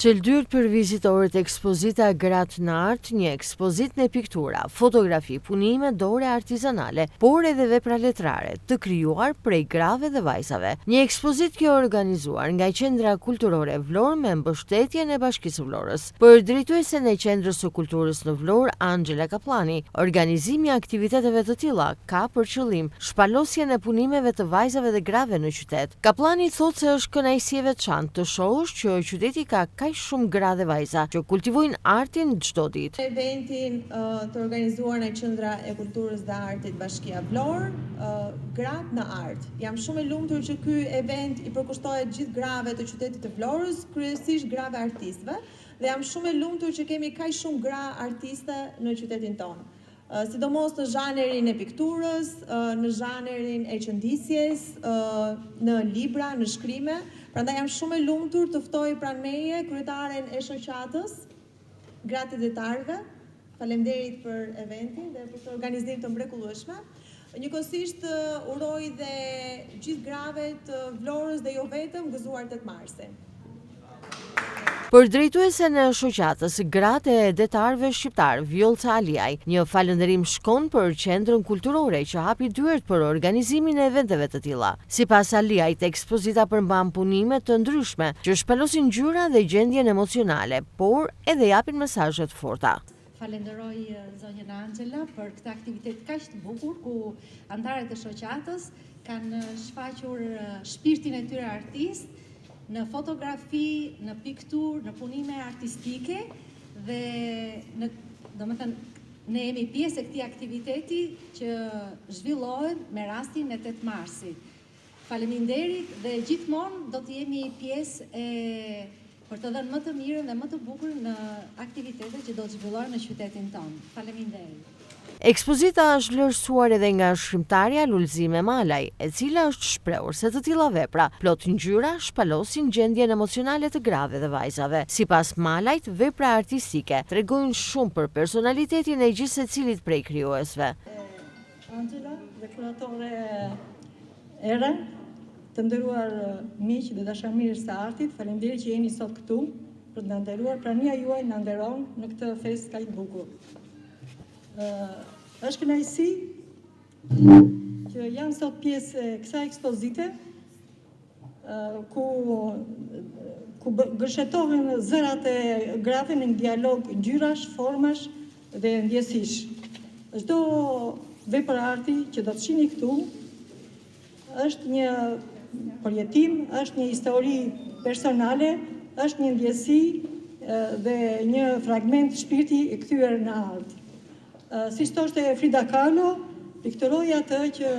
Çeldyrt për vizitorët ekspozita Gratë në Art, një ekspozit në piktura, fotografi, punime dore artizanale, por edhe vepra letrare, të krijuar prej grave dhe vajzave. Një ekspozit kjo organizuar nga Qendra Kulturore Vlorë me mbështetjen e Bashkisë Vlorës. Për drejtuesen e Qendrës së Kulturës në Vlorë, Angela Kaplani, organizimi i aktiviteteve të tilla ka për qëllim shpalosjen e punimeve të vajzave dhe grave në qytet. Kaplani thotë se është kënaqësi e veçantë të shohësh që qyteti ka kaq shumë gra dhe vajza që kultivojnë artin çdo ditë. Eventin të organizuar nga Qendra e Kulturës dhe Artit Bashkia Vlorë, Gratë në Art. Jam shumë e lumtur që ky event i përkushtohet gjithë grave të qytetit të Vlorës, kryesisht grave artistëve, dhe jam shumë e lumtur që kemi kaq shumë gra artiste në qytetin tonë. Sidomos në zhanerin e pikturës, në zhanerin e qëndisjes, në libra, në shkrime. Prandaj jam shumë e lumtur të ftoj pranë meje kryetaren e shoqatës Gratë e Detarëve. Faleminderit për eventin dhe për këtë organizim të mrekullueshme. Njëkohësisht uroj dhe gjithë grave të Vlorës dhe jo vetëm gëzuar 8 Marsin. Për drejtuesen e shoqatës Gratë e Detarëve Shqiptar, Vjolca Aliaj, një falënderim shkon për Qendrën Kulturore që hapi dyert për organizimin e eventeve të tilla. Sipas Aliajt, ekspozita përmban punime të ndryshme që shpalosin ngjyra dhe gjendjen emocionale, por edhe japin mesazhe të forta. Falenderoj zonjën Angela për këtë aktivitet kaq të bukur ku anëtarët e shoqatës kanë shfaqur shpirtin e tyre artist në fotografi, në piktur, në punime artistike dhe ne jemi pjesë e këtij aktiviteti që zhvillohet me rastin e 8 Marsit. Faleminderit dhe gjithmonë do të jemi pjesë për të dhënë më të mirën dhe më të bukur në aktivitetet që do të zhvillohen në qytetin tonë. Faleminderit. Ekspozita është vlerësuar edhe nga shkrimtarja Lulzime Malaj, e cila është shprehur se të tilla vepra plot ngjyra shpalosin gjendjen emocionale të grave dhe vajzave. Sipas Malajt, vepra artistike tregojnë shumë për personalitetin e gjithë secilit prej krijuesve. Angela dhe kuratore Era, të nderuar miq dhe dashamirës së artit, faleminderit që jeni sot këtu për të na nderuar. Prania juaj na nderon në këtë festë kaq të bukur. Është kënaqësi që janë sot pjesë e kësaj ekspozite ku gërshetohen zërat e grave në dialog ngjyrash, formash dhe ndjesish. Çdo vepër arti që do të shihni këtu është një përjetim, është një histori personale, është një ndjesi dhe një fragment shpirti i kthyer në art. Si thoshte Frida Kahlo, pikturoj atë që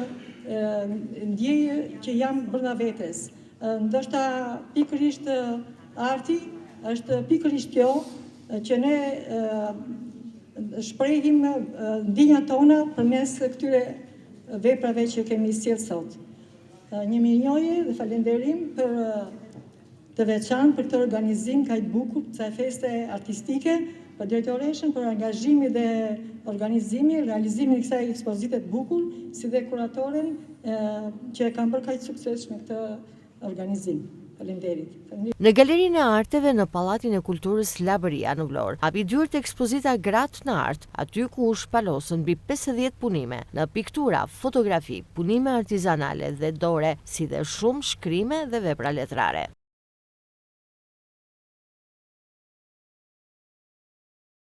ndjej që jam brenda vetes. Ndoshta pikërisht arti është pikërisht kjo që ne shprehim ndjenjat tona përmes këtyre veprave që kemi sjellë sot. Një mirënjohje dhe falënderim për të veçantë për këtë organizim kaq të bukur, kësaj feste artistike, për drejtoreshën për angazhimi dhe organizimi, realizimin e kësaj ekspozite të bukur, si dhe kuratoren që e kanë bërë kaq sukses në këtë organizim. Faleminderit. Në Galerinë e Arteve në Pallatin e Kulturës Labëria në Vlorë, hapi dyert ekspozita Gratë në Art, aty ku u shpalosën mbi 50 punime në piktura, fotografi, punime artizanale dhe dore, si dhe shumë shkrime dhe vepra letrare.